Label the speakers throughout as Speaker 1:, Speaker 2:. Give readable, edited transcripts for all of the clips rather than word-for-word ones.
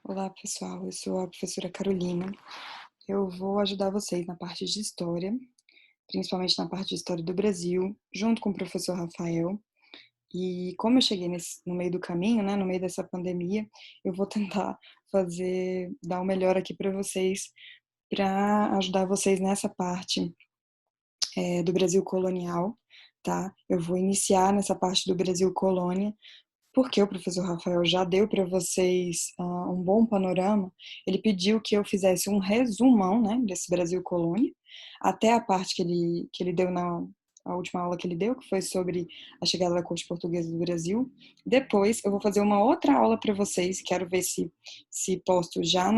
Speaker 1: Olá, pessoal. Eu sou a professora Carolina. Eu vou ajudar vocês na parte de história, principalmente na parte de história do Brasil, junto com o professor Rafael. E como eu cheguei no meio do caminho, né, no meio dessa pandemia, eu vou tentar dar o melhor aqui para vocês, para ajudar vocês nessa parte do Brasil colonial, tá? Eu vou iniciar nessa parte do Brasil colônia, porque o professor Rafael já deu para vocês um bom panorama. Ele pediu que eu fizesse um resumão, né, desse Brasil colônia, até a parte que ele deu na a última aula que ele deu, que foi sobre a chegada da corte portuguesa do Brasil. Depois eu vou fazer uma outra aula para vocês, quero ver se posto já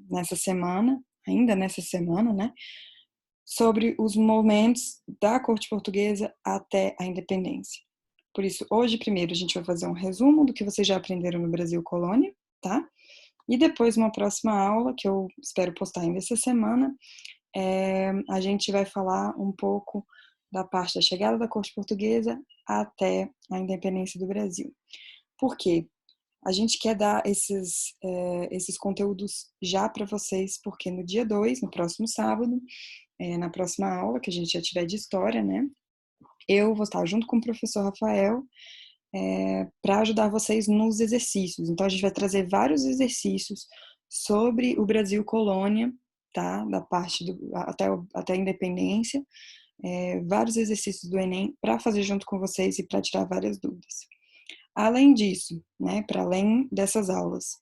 Speaker 1: nessa semana, ainda nessa semana, né, sobre os momentos da corte portuguesa até a independência. Por isso, hoje, primeiro, a gente vai fazer um resumo do que vocês já aprenderam no Brasil Colônia, tá? E depois, uma próxima aula, que eu espero postar ainda essa semana, a gente vai falar um pouco da parte da chegada da corte portuguesa até a independência do Brasil. Por quê? A gente quer dar esses conteúdos já para vocês, porque no dia 2, no próximo sábado, na próxima aula, que a gente já tiver de história, né? Eu vou estar junto com o professor Rafael para ajudar vocês nos exercícios. Então, a gente vai trazer vários exercícios sobre o Brasil colônia, tá? Da parte até a independência, vários exercícios do Enem para fazer junto com vocês e para tirar várias dúvidas. Além disso, né, para além dessas aulas,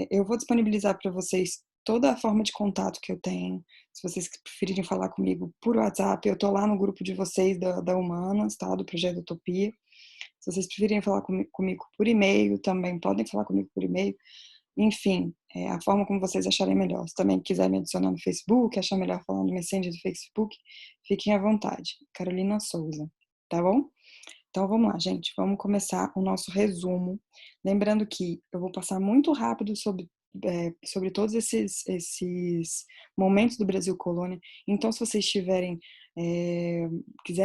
Speaker 1: eu vou disponibilizar para vocês toda a forma de contato que eu tenho. Se vocês preferirem falar comigo por WhatsApp, eu estou lá no grupo de vocês da Humanas, tá? Do Projeto Utopia. Se vocês preferirem falar comigo por e-mail, também podem falar comigo por e-mail. Enfim, a forma como vocês acharem melhor. Se também quiser me adicionar no Facebook, achar melhor falar no Messenger do Facebook, fiquem à vontade. Carolina Souza, tá bom? Então vamos lá, gente. Vamos começar o nosso resumo. Lembrando que eu vou passar muito rápido sobre todos esses momentos do Brasil colônia. Então, se vocês quiserem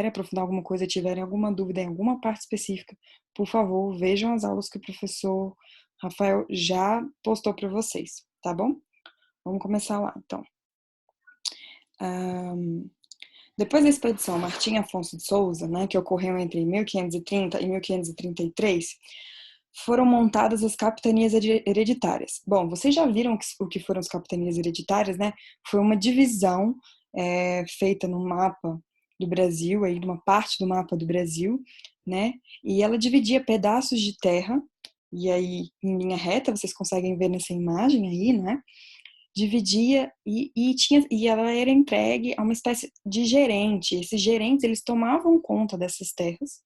Speaker 1: aprofundar alguma coisa, tiverem alguma dúvida em alguma parte específica, por favor, vejam as aulas que o professor Rafael já postou para vocês, tá bom? Vamos começar lá, então. Depois da expedição Martim Afonso de Souza, né, que ocorreu entre 1530 e 1533, foram montadas as capitanias hereditárias. Bom, vocês já viram o que foram as capitanias hereditárias, né? Foi uma divisão feita no mapa do Brasil, aí numa parte do mapa do Brasil, né? E ela dividia pedaços de terra, e aí em linha reta, vocês conseguem ver nessa imagem aí, né? Dividia e ela era entregue a uma espécie de gerente. Esses gerentes, eles tomavam conta dessas terras,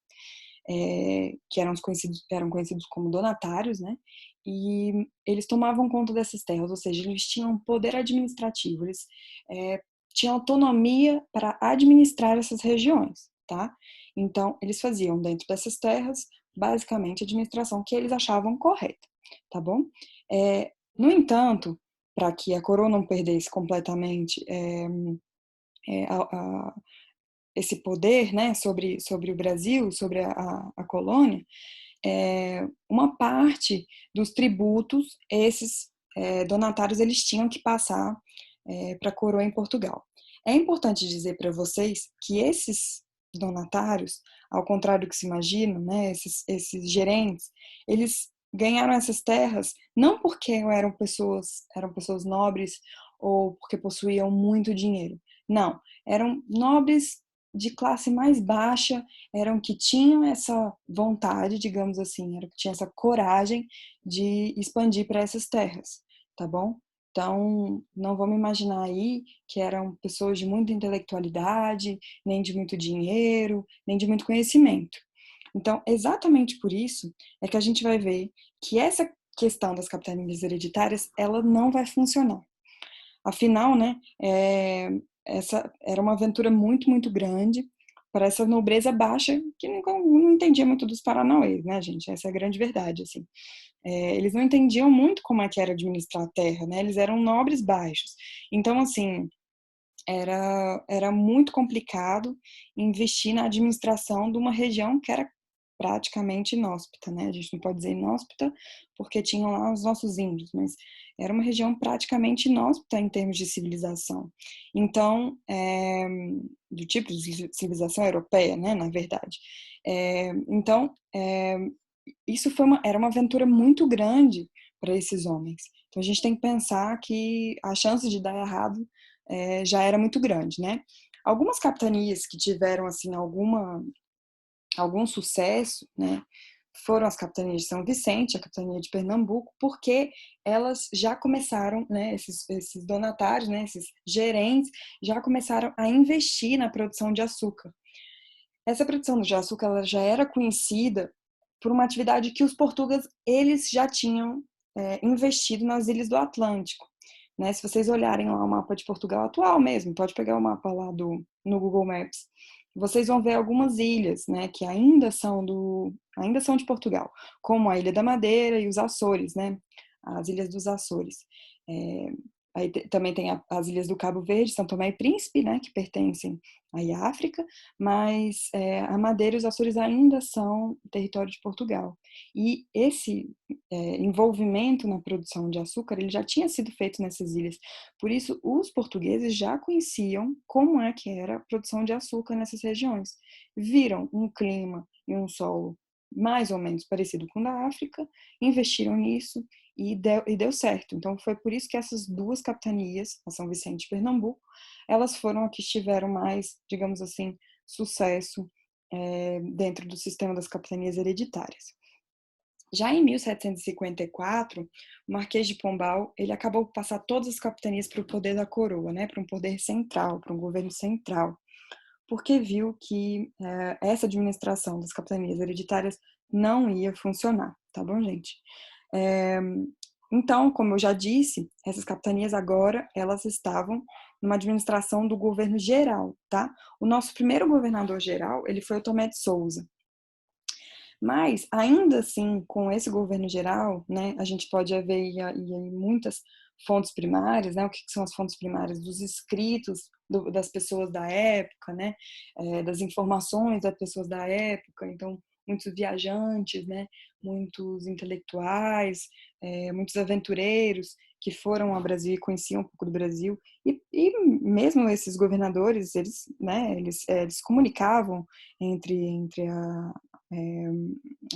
Speaker 1: que eram conhecidos como donatários, né? E eles tomavam conta dessas terras, ou seja, eles tinham poder administrativo, eles tinham autonomia para administrar essas regiões, tá? Então, eles faziam dentro dessas terras, basicamente, a administração que eles achavam correta, tá bom? No entanto, para que a coroa não perdesse completamente a, a, esse poder, né, sobre o Brasil, sobre a colônia, uma parte dos tributos, esses donatários, eles tinham que passar para a coroa em Portugal. É importante dizer para vocês que esses donatários, ao contrário do que se imagina, né, esses gerentes, eles ganharam essas terras não porque eram pessoas nobres ou porque possuíam muito dinheiro. Não, eram nobres de classe mais baixa, eram que tinham essa vontade, digamos assim, eram que tinham essa coragem de expandir para essas terras, tá bom? Então, não vamos imaginar aí que eram pessoas de muita intelectualidade, nem de muito dinheiro, nem de muito conhecimento. Então, exatamente por isso é que a gente vai ver que essa questão das capitanias hereditárias, ela não vai funcionar. Afinal, né, essa era uma aventura muito, muito grande para essa nobreza baixa que não entendia muito dos paranauês, né, gente? Essa é a grande verdade, assim. Eles não entendiam muito como é que era administrar a terra, né? Eles eram nobres baixos. Então, assim, era muito complicado investir na administração de uma região que era praticamente inóspita, né? A gente não pode dizer inóspita porque tinham lá os nossos índios, mas era uma região praticamente inóspita em termos de civilização. Então, do tipo de civilização europeia, né, na verdade. Então, isso era uma aventura muito grande para esses homens. Então, a gente tem que pensar que a chance de dar errado já era muito grande, né? Algumas capitanias que tiveram, assim, algum sucesso, né, foram as capitanias de São Vicente, a capitania de Pernambuco, porque elas já começaram, né, esses donatários, né, esses gerentes, já começaram a investir na produção de açúcar. Essa produção de açúcar ela já era conhecida por uma atividade que os portugueses eles já tinham investido nas ilhas do Atlântico. Né? Se vocês olharem lá o mapa de Portugal atual mesmo, pode pegar o mapa lá no Google Maps, vocês vão ver algumas ilhas, né, que ainda são de Portugal, como a Ilha da Madeira e os Açores, né, as ilhas dos Açores. É, aí também tem as ilhas do Cabo Verde, São Tomé e Príncipe, né, que pertencem aí à África, mas a Madeira e os Açores ainda são território de Portugal. E esse envolvimento na produção de açúcar ele já tinha sido feito nessas ilhas. Por isso, os portugueses já conheciam como é que era a produção de açúcar nessas regiões. Viram um clima e um solo mais ou menos parecido com o da África, investiram nisso e deu certo. Então, foi por isso que essas duas capitanias, a São Vicente e Pernambuco, elas foram as que tiveram mais, digamos assim, sucesso dentro do sistema das capitanias hereditárias. Já em 1754, o Marquês de Pombal ele acabou por passar todas as capitanias para o poder da coroa, né, para um poder central, para um governo central, porque viu que essa administração das capitanias hereditárias não ia funcionar, tá bom, gente? Então, como eu já disse, essas capitanias agora elas estavam numa administração do governo geral, tá? O nosso primeiro governador geral ele foi o Tomé de Souza. Mas, ainda assim, com esse governo geral, né, a gente pode haver muitas fontes primárias, né, o que são as fontes primárias? Dos escritos das pessoas da época, né, das informações das pessoas da época, então, muitos viajantes, né, muitos intelectuais, muitos aventureiros que foram ao Brasil e conheciam um pouco do Brasil, e mesmo esses governadores, eles, né, eles comunicavam entre a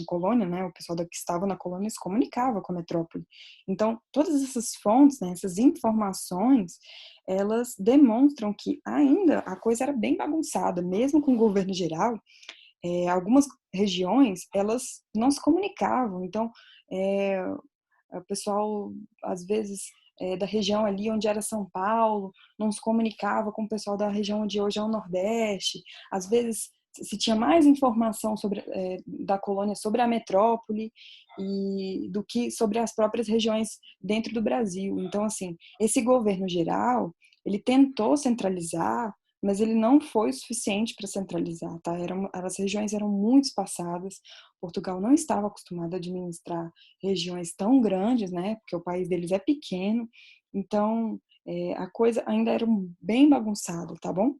Speaker 1: colônia, né, o pessoal que estava na colônia se comunicava com a metrópole. Então, todas essas fontes, né, essas informações, elas demonstram que ainda a coisa era bem bagunçada, mesmo com o governo geral, algumas regiões, elas não se comunicavam. Então, o pessoal, às vezes, da região ali onde era São Paulo, não se comunicava com o pessoal da região onde hoje é o Nordeste. Às vezes, se tinha mais informação da colônia sobre a metrópole do que sobre as próprias regiões dentro do Brasil. Então, assim, esse governo geral, ele tentou centralizar, mas ele não foi o suficiente para centralizar, tá? As regiões eram muito espaçadas, Portugal não estava acostumado a administrar regiões tão grandes, né? Porque o país deles é pequeno, então a coisa ainda era bem bagunçada, tá bom?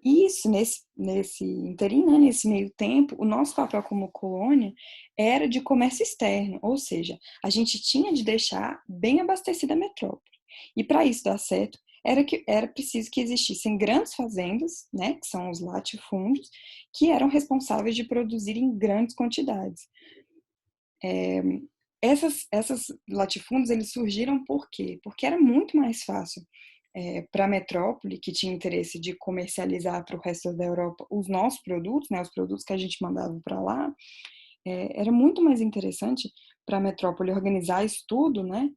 Speaker 1: Isso, nesse interim, né, nesse meio tempo, o nosso papel como colônia era de comércio externo, ou seja, a gente tinha de deixar bem abastecida a metrópole. E para isso dar certo, era preciso que existissem grandes fazendas, né, que são os latifúndios, que eram responsáveis de produzir em grandes quantidades. Essas latifúndios, eles surgiram por quê? Porque era muito mais fácil para a metrópole, que tinha interesse de comercializar para o resto da Europa os nossos produtos, né, os produtos que a gente mandava para lá, era muito mais interessante para a metrópole organizar isso tudo, né,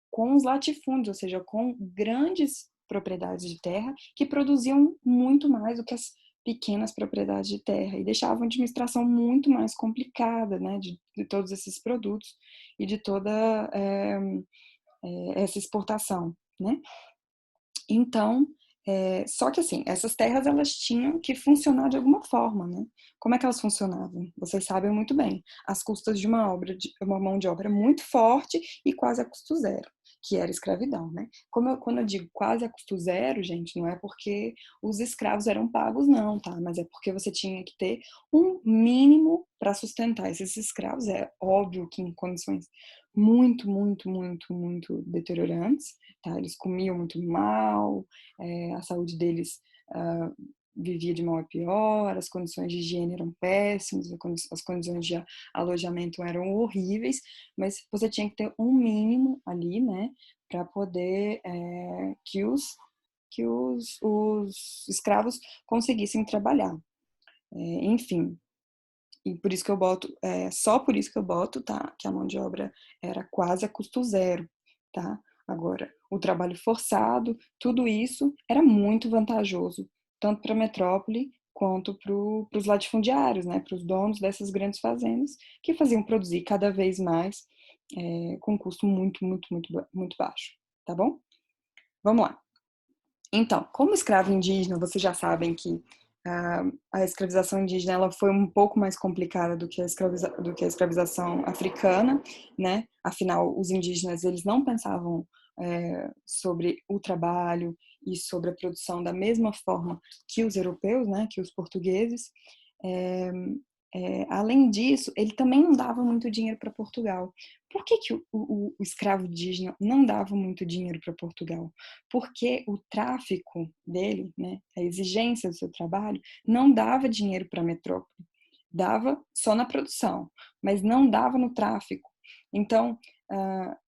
Speaker 1: com os latifúndios, ou seja, com grandes propriedades de terra que produziam muito mais do que as pequenas propriedades de terra e deixavam a administração muito mais complicada, né, de todos esses produtos e de toda essa exportação, né? Então, só que assim, essas terras elas tinham que funcionar de alguma forma, né? Como é que elas funcionavam? Vocês sabem muito bem, às custas de uma mão de obra muito forte e quase a custo zero. que era escravidão, né? Quando eu digo quase a custo zero, gente, não é porque os escravos eram pagos, não, tá? Mas é porque você tinha que ter um mínimo para sustentar esses escravos. É óbvio que em condições muito, muito, muito, muito deteriorantes, tá? Eles comiam muito mal, a saúde deles uh, vivia de mal a pior, as condições de higiene eram péssimas, as condições de alojamento eram horríveis, mas você tinha que ter um mínimo ali, né, para poder que os escravos conseguissem trabalhar. Enfim, e por isso que eu boto, só por isso que eu boto, tá, que a mão de obra era quase a custo zero, tá? Agora, o trabalho forçado, tudo isso era muito vantajoso, tanto para a metrópole quanto para os latifundiários, né, para os donos dessas grandes fazendas, que faziam produzir cada vez mais com custo muito, muito, muito, muito baixo, tá bom? Vamos lá. Então, como escravo indígena, vocês já sabem que a escravização indígena ela foi um pouco mais complicada do que a escravização africana, né? Afinal, os indígenas eles não pensavam sobre o trabalho e sobre a produção da mesma forma que os europeus, né? Que os portugueses. É, Além disso, ele também não dava muito dinheiro para Portugal. Por que, que o escravo indígena não dava muito dinheiro para Portugal? Porque o tráfico dele, né, a exigência do seu trabalho, não dava dinheiro para a metrópole. Dava só na produção, mas não dava no tráfico. Então,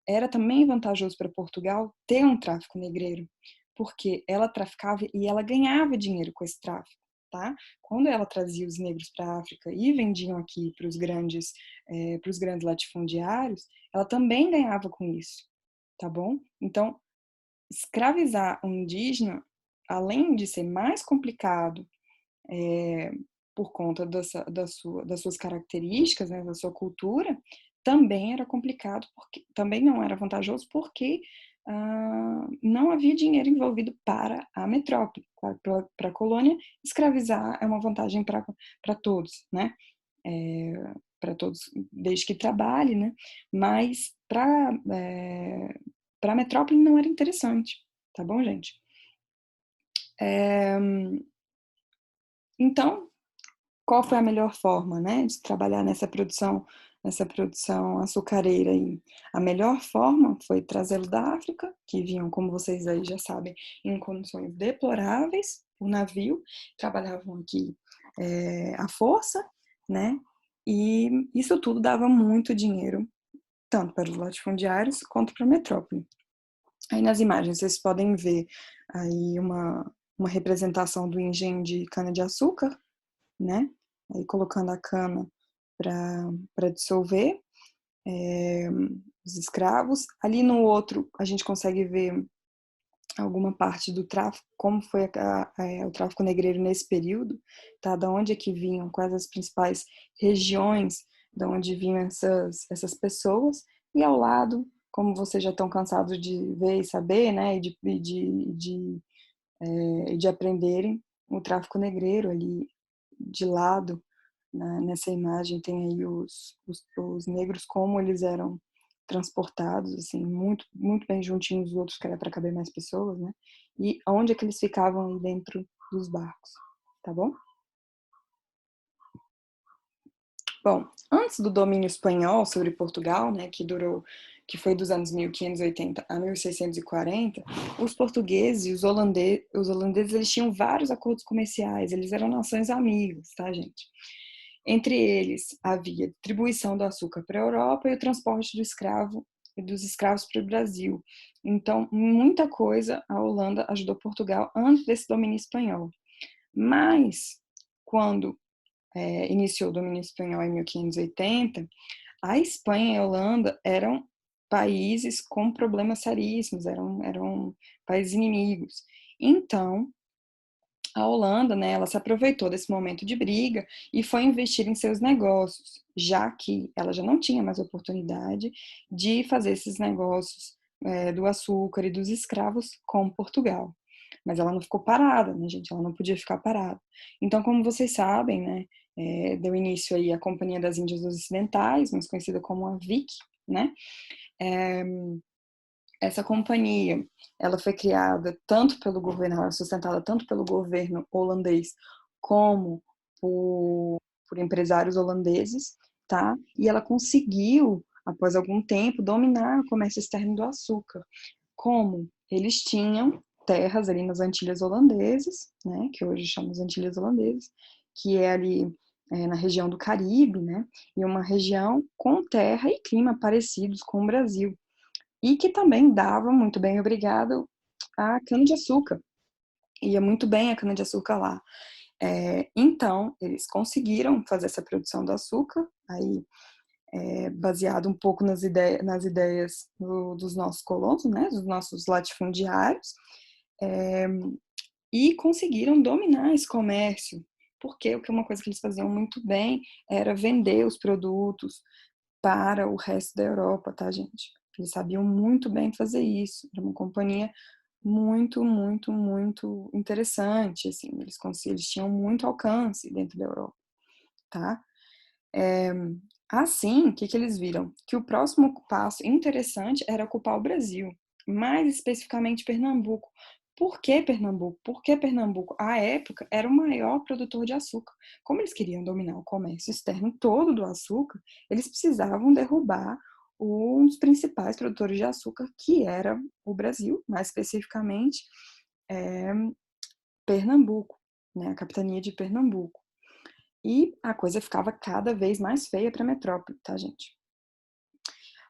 Speaker 1: era também vantajoso para Portugal ter um tráfico negreiro, porque ela traficava e ela ganhava dinheiro com esse tráfico. Tá? Quando ela trazia os negros para a África e vendiam aqui para os grandes latifundiários, ela também ganhava com isso, tá bom? Então, escravizar um indígena, além de ser mais complicado por conta das suas características, né, da sua cultura, também era complicado, porque também não era vantajoso, porque não havia dinheiro envolvido para a metrópole. Para a colônia, escravizar é uma vantagem para todos, né? Para todos, desde que trabalhe, né? Mas para a metrópole não era interessante, tá bom, gente? Então, qual foi a melhor forma, né, de trabalhar nessa produção açucareira aí? A melhor forma foi trazê-los da África, que vinham, como vocês aí já sabem, em condições deploráveis, o navio, trabalhavam aqui à força, né, e isso tudo dava muito dinheiro, tanto para os latifundiários quanto para a metrópole. Aí nas imagens vocês podem ver aí uma representação do engenho de cana-de-açúcar, né? Aí colocando a cana para dissolver os escravos. Ali no outro a gente consegue ver alguma parte do tráfico, como foi o tráfico negreiro nesse período, tá? Da onde é que vinham, quais as principais regiões da onde vinham essas pessoas, e ao lado, como vocês já estão cansados de ver e saber, né, e de aprenderem, o tráfico negreiro ali de lado, né, nessa imagem tem aí os negros como eles eram transportados, assim, muito, muito bem juntinhos dos outros, que era para caber mais pessoas, né? E onde é que eles ficavam aí dentro dos barcos, tá bom? Bom, antes do domínio espanhol sobre Portugal, né, que foi dos anos 1580 a 1640, os portugueses e os holandeses eles tinham vários acordos comerciais, eles eram nações amigas, tá, gente? Entre eles, havia distribuição do açúcar para a Europa e o transporte dos escravos para o Brasil. Então, muita coisa a Holanda ajudou Portugal antes desse domínio espanhol. Mas, quando iniciou o domínio espanhol em 1580, a Espanha e a Holanda eram países com problemas seríssimos, eram países inimigos. Então, a Holanda, né, ela se aproveitou desse momento de briga e foi investir em seus negócios, já que ela já não tinha mais oportunidade de fazer esses negócios do açúcar e dos escravos com Portugal. Mas ela não ficou parada, né, gente? Ela não podia ficar parada. Então, como vocês sabem, né, deu início aí a Companhia das Índias Ocidentais, mais conhecida como a VIC, né? essa companhia, ela foi criada tanto pelo governo, ela é sustentada tanto pelo governo holandês como por empresários holandeses, tá? E ela conseguiu, após algum tempo, dominar o comércio externo do açúcar. Como? Eles tinham terras ali nas Antilhas Holandesas, né, que hoje chamamos Antilhas Holandesas, que é ali na região do Caribe, né, e uma região com terra e clima parecidos com o Brasil, e que também dava muito bem, obrigado, a cana-de-açúcar. Ia muito bem a cana-de-açúcar lá. Então, eles conseguiram fazer essa produção do açúcar, aí baseado um pouco nas ideias dos nossos colonos, né, dos nossos latifundiários, e conseguiram dominar esse comércio, porque uma coisa que eles faziam muito bem era vender os produtos para o resto da Europa, tá, gente? Eles sabiam muito bem fazer isso. Era uma companhia muito, muito, muito interessante, assim. Eles tinham muito alcance dentro da Europa, tá? Assim, o que eles viram? Que o próximo passo interessante era ocupar o Brasil, mais especificamente Pernambuco. Por que Pernambuco? Porque Pernambuco, à época, era o maior produtor de açúcar. Como eles queriam dominar o comércio externo todo do açúcar, eles precisavam derrubar um dos principais produtores de açúcar, que era o Brasil, mais especificamente é, Pernambuco, né, a capitania de Pernambuco. E a coisa ficava cada vez mais feia para a metrópole, tá, gente?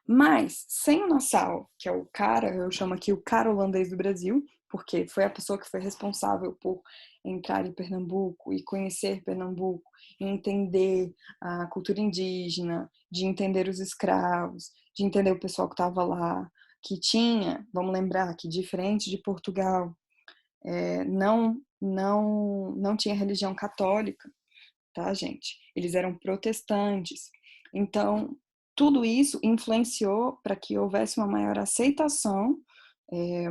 Speaker 1: Mas, sem o Nassau, que é o cara, eu chamo aqui o cara holandês do Brasil, porque foi a pessoa que foi responsável por entrar em Pernambuco e conhecer Pernambuco, e entender a cultura indígena, de entender os escravos, de entender o pessoal que estava lá, que tinha, vamos lembrar que diferente de Portugal, não tinha religião católica, tá, gente? Eles eram protestantes. Então, tudo isso influenciou para que houvesse uma maior aceitação é,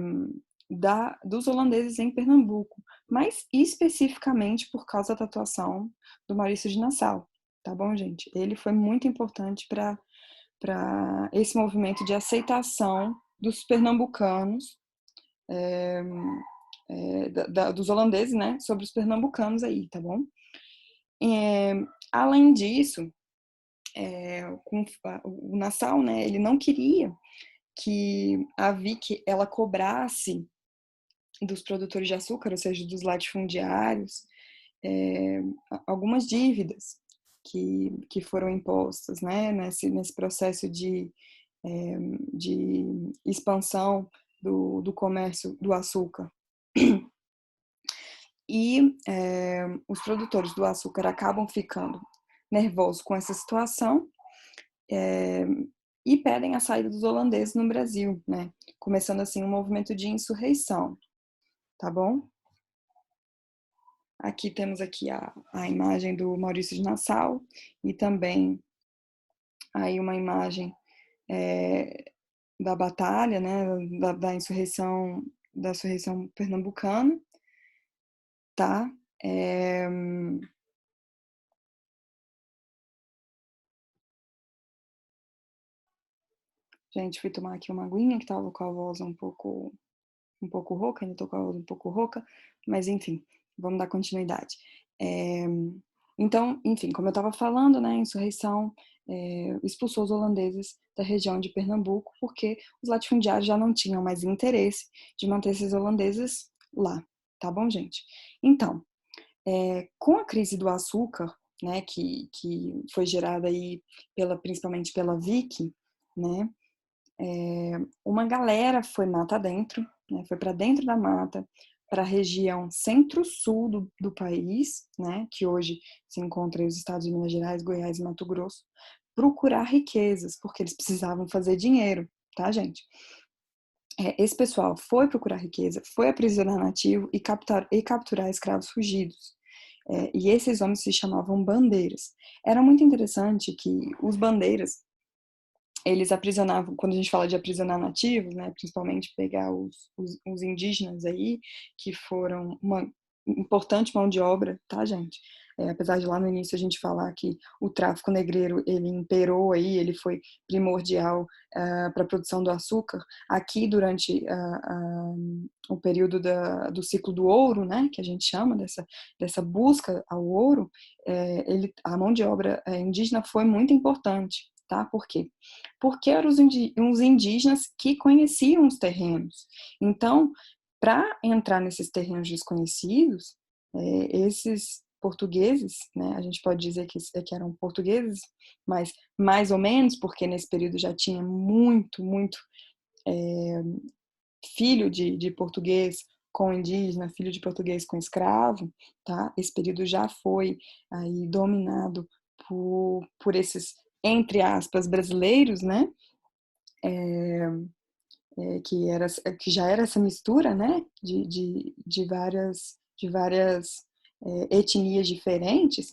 Speaker 1: dos holandeses em Pernambuco, mas especificamente por causa da atuação do Maurício de Nassau, tá bom, gente? Ele foi muito importante para esse movimento de aceitação dos pernambucanos, dos holandeses, né, sobre os pernambucanos aí, tá bom? Além disso, o Nassau, né, ele não queria que a Vick ela cobrasse dos produtores de açúcar, ou seja, dos latifundiários, é, algumas dívidas que foram impostas, né, nesse processo de expansão do comércio do açúcar. E os produtores do açúcar acabam ficando nervosos com essa situação e pedem a saída dos holandeses no Brasil, né? Começando assim um movimento de insurreição, tá bom? Aqui temos aqui a imagem do Maurício de Nassau e também aí uma imagem da batalha, né? Da insurreição pernambucana, tá? Gente, fui tomar aqui uma aguinha que tava com a voz um pouco rouca, ainda tô com a voz um pouco rouca, mas enfim, vamos dar continuidade. Então, enfim, como eu estava falando, né, a insurreição expulsou os holandeses da região de Pernambuco, porque os latifundiários já não tinham mais interesse de manter esses holandeses lá, tá bom, gente? Então, com a crise do açúcar, né, que foi gerada aí principalmente pela Vicky, né, uma galera foi mata dentro, né, foi para dentro da mata, para a região centro-sul do país, né, que hoje se encontra os estados de Minas Gerais, Goiás e Mato Grosso, procurar riquezas, porque eles precisavam fazer dinheiro, tá, gente? Esse pessoal foi procurar riqueza, foi aprisionar nativo e capturar escravos fugidos. E esses homens se chamavam bandeiras. Era muito interessante que os bandeiras, eles aprisionavam, quando a gente fala de aprisionar nativos, né, principalmente pegar os indígenas aí, que foram uma importante mão de obra, tá, gente? apesar de lá no início a gente falar que o tráfico negreiro ele imperou aí, ele foi primordial para a produção do açúcar, aqui durante o período do ciclo do ouro, né, que a gente chama dessa busca ao ouro, a mão de obra indígena foi muito importante. Tá? Por quê? Porque eram os indígenas que conheciam os terrenos. Então, para entrar nesses terrenos desconhecidos, esses portugueses, né, a gente pode dizer que eram portugueses, mas mais ou menos, porque nesse período já tinha muito filho de português com indígena, filho de português com escravo, tá? Esse período já foi aí dominado por esses, entre aspas, brasileiros, né? Que já era essa mistura, né? De várias etnias diferentes.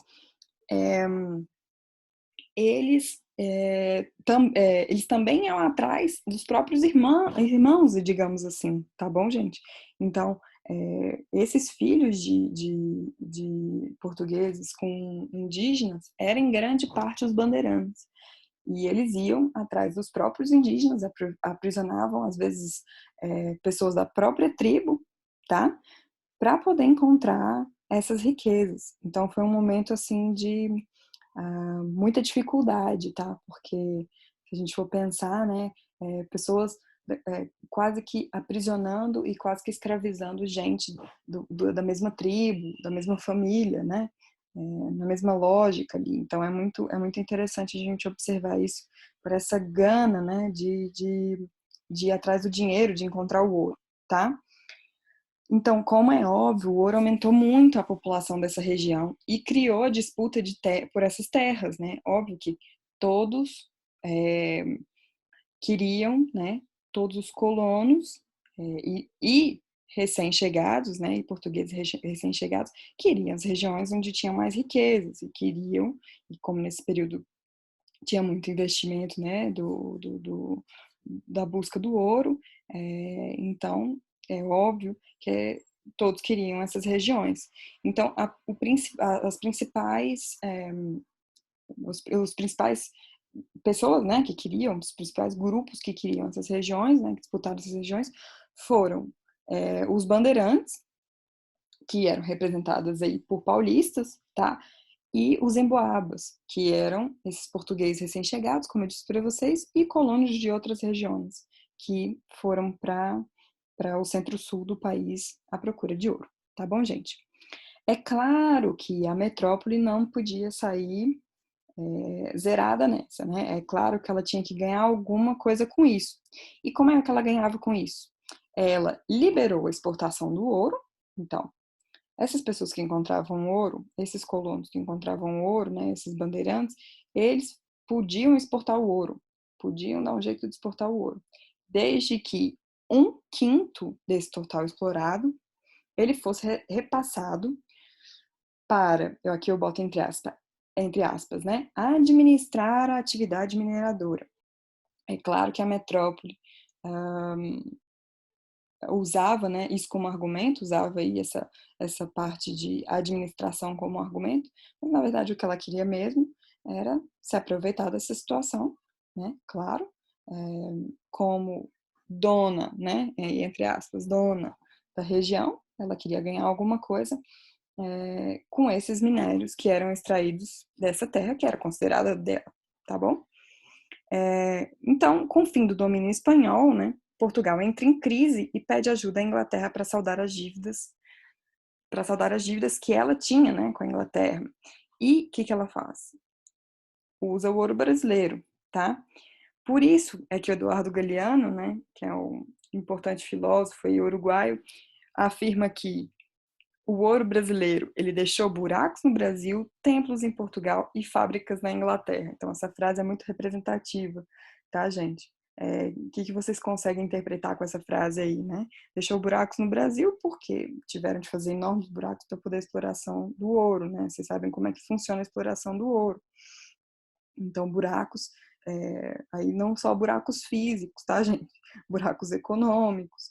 Speaker 1: Eles eles também iam atrás dos próprios irmãos, digamos assim, tá bom, gente? Então, esses filhos de portugueses com indígenas eram em grande parte os bandeirantes. E eles iam atrás dos próprios indígenas, aprisionavam, às vezes, pessoas da própria tribo, tá? Para poder encontrar essas riquezas. Então, foi um momento, assim, de muita dificuldade, tá? Porque se a gente for pensar, né, pessoas quase que aprisionando e quase que escravizando gente da mesma tribo, da mesma família, né? Na mesma lógica ali. Então é muito interessante a gente observar isso por essa gana, né, de ir atrás do dinheiro, de encontrar o ouro, tá? Então, como é óbvio, o ouro aumentou muito a população dessa região e criou a disputa por essas terras, né? Óbvio que todos é, queriam, né? Todos os colonos e recém-chegados, né? E portugueses recém-chegados queriam as regiões onde tinham mais riquezas e queriam, e como nesse período tinha muito investimento, né? Da busca do ouro, então é óbvio que todos queriam essas regiões. Então, as principais, os principais pessoas, né, que queriam, os principais grupos que queriam essas regiões, né, que disputaram essas regiões, foram os bandeirantes, que eram representadas aí por paulistas, tá? E os emboabas, que eram esses portugueses recém-chegados, como eu disse para vocês, e colonos de outras regiões, que foram para o centro-sul do país à procura de ouro. Tá bom, gente? É claro que a metrópole não podia sair zerada nessa, né? É claro que ela tinha que ganhar alguma coisa com isso. E como é que ela ganhava com isso? Ela liberou a exportação do ouro, então, essas pessoas que encontravam ouro, esses colonos que encontravam ouro, né, esses bandeirantes, eles podiam exportar o ouro, podiam dar um jeito de exportar o ouro, desde que 1/5 desse total explorado, ele fosse repassado para, aqui eu boto entre aspas, né, administrar a atividade mineradora. É claro que a metrópole usava, né, isso como argumento, usava aí essa parte de administração como argumento, mas na verdade o que ela queria mesmo era se aproveitar dessa situação, né, claro, como dona, né, entre aspas, dona da região, ela queria ganhar alguma coisa com esses minérios que eram extraídos dessa terra, que era considerada dela, tá bom? Então, com o fim do domínio espanhol, né, Portugal entra em crise e pede ajuda à Inglaterra para saldar as dívidas que ela tinha, né, com a Inglaterra. E o que ela faz? Usa o ouro brasileiro, tá? Por isso é que o Eduardo Galeano, né, que é um importante filósofo e uruguaio, afirma que o ouro brasileiro, ele deixou buracos no Brasil, templos em Portugal e fábricas na Inglaterra. Então, essa frase é muito representativa, tá, gente? O que vocês conseguem interpretar com essa frase aí, né? Deixou buracos no Brasil porque tiveram de fazer enormes buracos para poder a exploração do ouro, né? Vocês sabem como é que funciona a exploração do ouro. Então, buracos, aí não só buracos físicos, tá, gente? Buracos econômicos,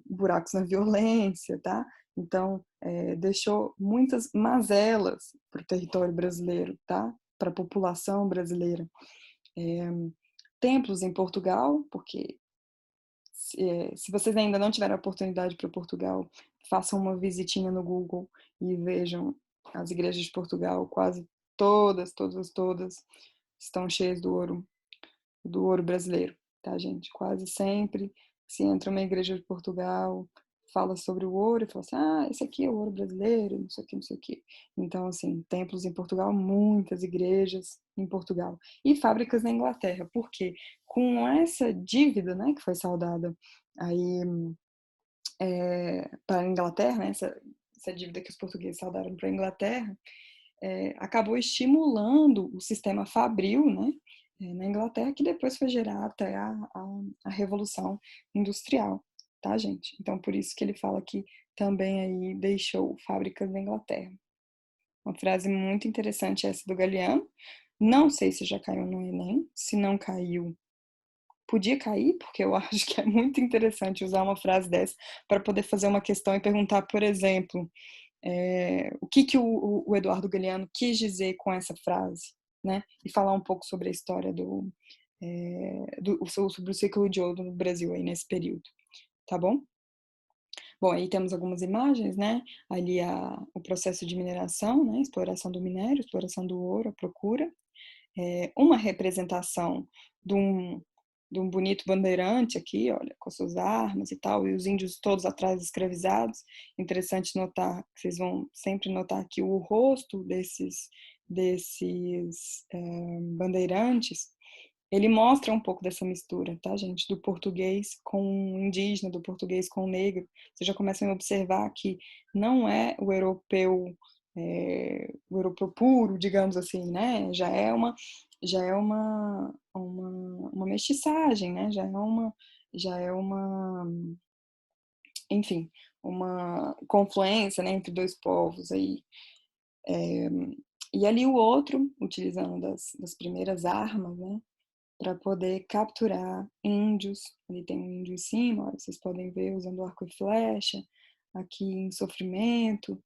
Speaker 1: buracos na violência, tá? Então, deixou muitas mazelas para o território brasileiro, tá? Para a população brasileira. Templos em Portugal, porque se vocês ainda não tiveram a oportunidade para Portugal, façam uma visitinha no Google e vejam as igrejas de Portugal, quase todas estão cheias do ouro brasileiro, tá, gente? Quase sempre se entra uma igreja de Portugal, fala sobre o ouro e fala assim, esse aqui é o ouro brasileiro, não sei o que, não sei o que. Então, assim, templos em Portugal, muitas igrejas em Portugal. E fábricas na Inglaterra, porque com essa dívida, né, que foi saldada aí para a Inglaterra, né, essa dívida que os portugueses saldaram para a Inglaterra, acabou estimulando o sistema fabril, né, na Inglaterra, que depois foi gerar até a Revolução Industrial, tá, gente? Então, por isso que ele fala que também aí deixou fábricas na Inglaterra. Uma frase muito interessante essa do Galeano. Não sei se já caiu no Enem. Se não caiu, podia cair, porque eu acho que é muito interessante usar uma frase dessa para poder fazer uma questão e perguntar, por exemplo, o que o Eduardo Galeano quis dizer com essa frase, né? E falar um pouco sobre a história sobre o ciclo de ouro no Brasil aí nesse período, tá bom? Bom, aí temos algumas imagens, né? Ali o processo de mineração, né? Exploração do minério, exploração do ouro, a procura. Uma representação de um bonito bandeirante aqui, olha, com suas armas e tal, e os índios todos atrás escravizados. Interessante notar, vocês vão sempre notar aqui o rosto desses bandeirantes. Ele mostra um pouco dessa mistura, tá, gente? Do português com o indígena, do português com o negro. Vocês já começam a observar que não é o europeu puro, digamos assim, né? Já é uma mestiçagem, né? Já é uma, enfim, uma confluência, né, entre dois povos aí. E ali o outro, utilizando das primeiras armas, né, para poder capturar índios. Ali tem um índio em cima, ó, vocês podem ver usando arco e flecha, aqui em sofrimento,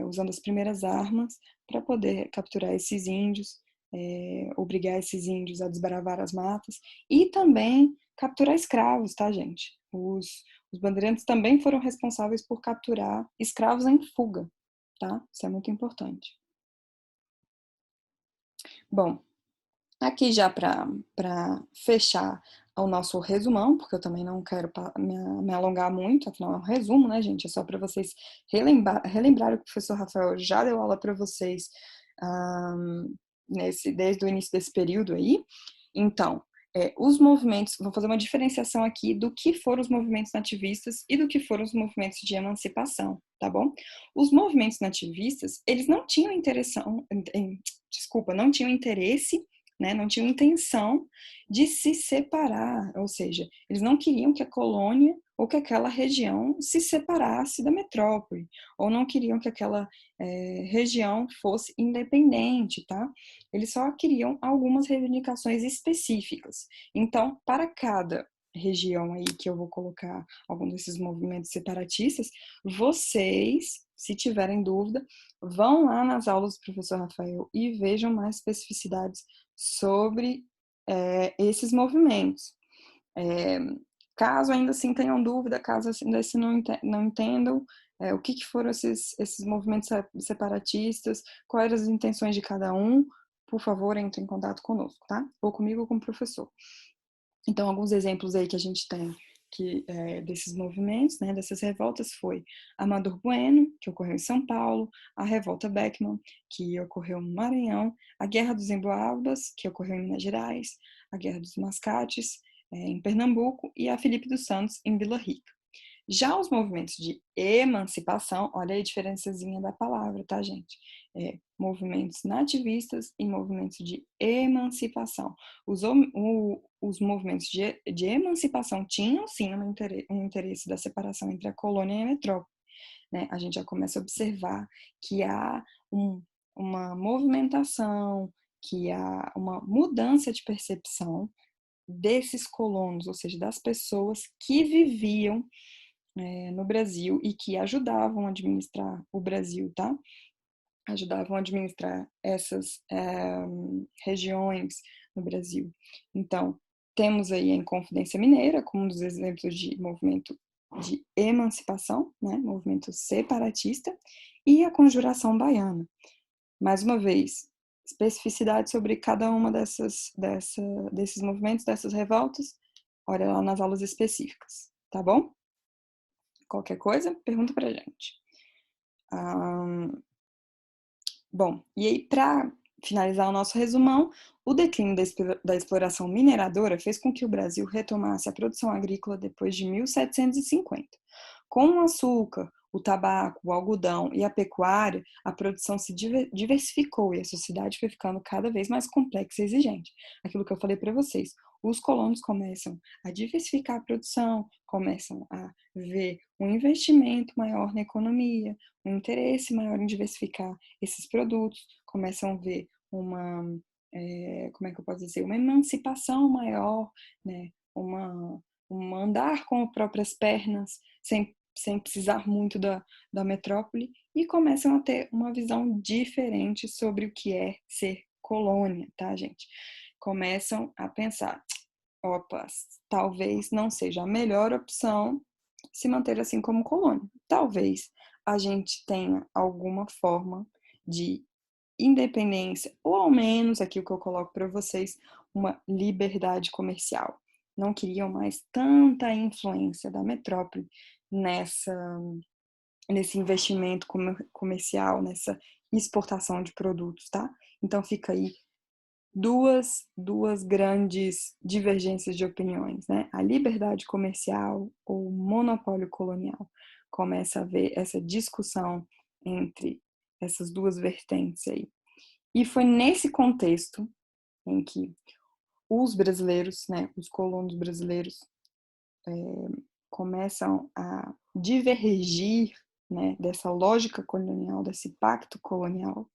Speaker 1: usando as primeiras armas para poder capturar esses índios, obrigar esses índios a desbravar as matas e também capturar escravos, tá, gente? Os bandeirantes também foram responsáveis por capturar escravos em fuga, tá? Isso é muito importante. Bom, aqui já para fechar o nosso resumão, porque eu também não quero me alongar muito, afinal é um resumo, né, gente? É só para vocês relembrar o que o professor Rafael já deu aula para vocês desde o início desse período aí. Então, os movimentos, vou fazer uma diferenciação aqui do que foram os movimentos nativistas e do que foram os movimentos de emancipação, tá bom? Os movimentos nativistas, eles não tinham não tinham interesse, né, não tinham intenção de se separar, ou seja, eles não queriam que a colônia ou que aquela região se separasse da metrópole, ou não queriam que aquela região fosse independente, tá? Eles só queriam algumas reivindicações específicas. Então, para cada região aí que eu vou colocar algum desses movimentos separatistas, vocês, se tiverem dúvida, vão lá nas aulas do professor Rafael e vejam mais especificidades sobre esses movimentos. Caso ainda assim tenham dúvida, caso ainda assim não entendam o que foram esses movimentos separatistas, quais eram as intenções de cada um, por favor, entre em contato conosco, tá? Ou comigo ou com o professor. Então, alguns exemplos aí que a gente tem desses movimentos, né, dessas revoltas, foi Amador Bueno, que ocorreu em São Paulo, a Revolta Beckman, que ocorreu no Maranhão, a Guerra dos Emboabas, que ocorreu em Minas Gerais, a Guerra dos Mascates, em Pernambuco, e a Felipe dos Santos, em Vila Rica. Já os movimentos de emancipação, olha aí a diferençazinha da palavra, tá, gente? Movimentos nativistas e movimentos de emancipação. Os movimentos de emancipação tinham, sim, um interesse da separação entre a colônia e a metrópole. Né? A gente já começa a observar que há uma movimentação, que há uma mudança de percepção desses colonos, ou seja, das pessoas que viviam no Brasil e que ajudavam a administrar o Brasil, tá? Ajudavam a administrar essas regiões no Brasil. Então, temos aí a Inconfidência Mineira como um dos exemplos de movimento de emancipação, né, movimento separatista, e a Conjuração Baiana. Mais uma vez, especificidade sobre cada uma desses movimentos, dessas revoltas, olha lá nas aulas específicas, tá bom? Qualquer coisa, pergunta pra gente. Bom, e aí para finalizar o nosso resumão, o declínio da exploração mineradora fez com que o Brasil retomasse a produção agrícola depois de 1750. Com o açúcar, o tabaco, o algodão e a pecuária, a produção se diversificou e a sociedade foi ficando cada vez mais complexa e exigente. Aquilo que eu falei para vocês, os colonos começam a diversificar a produção, começam a ver um investimento maior na economia, um interesse maior em diversificar esses produtos, começam a ver como é que eu posso dizer, uma emancipação maior, né? Um andar com as próprias pernas, sem precisar muito da metrópole, e começam a ter uma visão diferente sobre o que é ser colônia, tá, gente? Começam a pensar, opa, talvez não seja a melhor opção se manter assim como colônia. Talvez a gente tenha alguma forma de independência, ou ao menos, aqui o que eu coloco para vocês, uma liberdade comercial. Não queriam mais tanta influência da metrópole nesse investimento comercial, nessa exportação de produtos, tá? Então fica aí duas grandes divergências de opiniões, né? A liberdade comercial ou o monopólio colonial. Começa a haver essa discussão entre essas duas vertentes aí. E foi nesse contexto em que os brasileiros, né, os colonos brasileiros, começam a divergir, né, dessa lógica colonial, desse pacto colonial,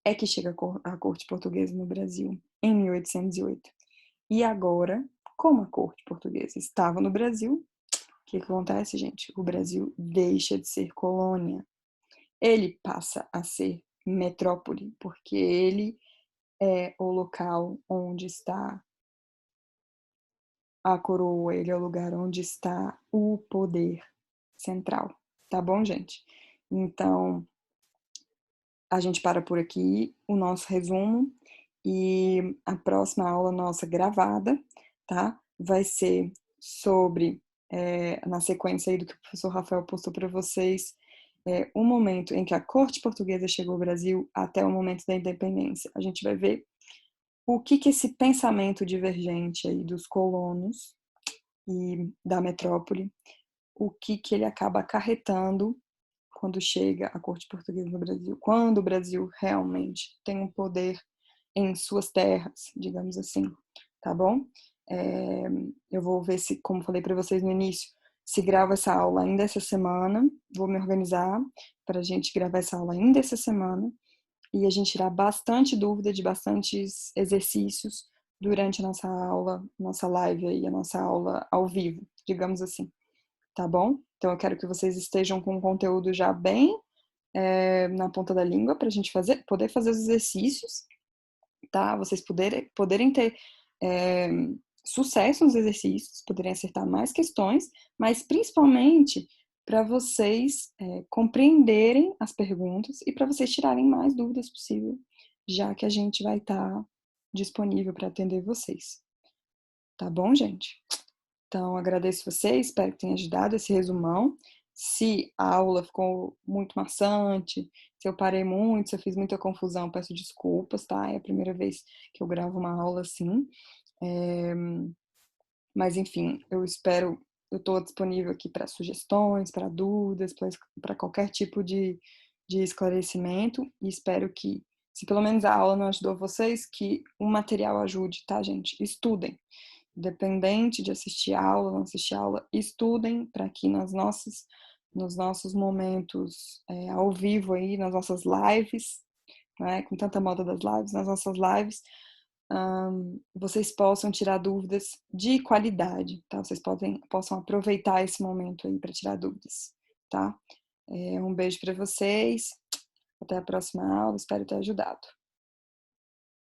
Speaker 1: é que chega a corte portuguesa no Brasil em 1808. E agora, como a corte portuguesa estava no Brasil, o que acontece, gente? O Brasil deixa de ser colônia. Ele passa a ser metrópole, porque ele é o local onde está a coroa, ele é o lugar onde está o poder central. Tá bom, gente? Então, a gente para por aqui o nosso resumo e a próxima aula nossa gravada, tá? Vai ser sobre, na sequência aí do que o professor Rafael postou para vocês, o momento em que a corte portuguesa chegou ao Brasil até o momento da independência. A gente vai ver o que esse pensamento divergente aí dos colonos e da metrópole, o que ele acaba acarretando quando chega a corte portuguesa no Brasil, quando o Brasil realmente tem um poder em suas terras, digamos assim, tá bom? Eu vou ver se, como falei para vocês no início, se grava essa aula ainda essa semana, vou me organizar para a gente gravar essa aula ainda essa semana e a gente tirar bastante dúvida de bastantes exercícios durante a nossa aula, nossa live aí, a nossa aula ao vivo, digamos assim, tá bom? Então eu quero que vocês estejam com o conteúdo já bem na ponta da língua para a gente poder fazer os exercícios, tá? Vocês poderem ter sucesso nos exercícios, poderem acertar mais questões, mas principalmente para vocês compreenderem as perguntas e para vocês tirarem mais dúvidas possível, já que a gente vai estar disponível para atender vocês. Tá bom, gente? Então, agradeço vocês, espero que tenha ajudado esse resumão. Se a aula ficou muito maçante, se eu parei muito, se eu fiz muita confusão, peço desculpas, tá? É a primeira vez que eu gravo uma aula assim. Mas, enfim, eu estou disponível aqui para sugestões, para dúvidas, para qualquer tipo de esclarecimento e espero que, se pelo menos a aula não ajudou vocês, que o material ajude, tá, gente? Estudem. Independente de assistir aula, não assistir aula, estudem para que nos nossos momentos ao vivo aí, nas nossas lives, né, com tanta moda das lives, nas nossas lives, vocês possam tirar dúvidas de qualidade, tá? Vocês possam aproveitar esse momento aí para tirar dúvidas, tá? Um beijo para vocês, até a próxima aula, espero ter ajudado.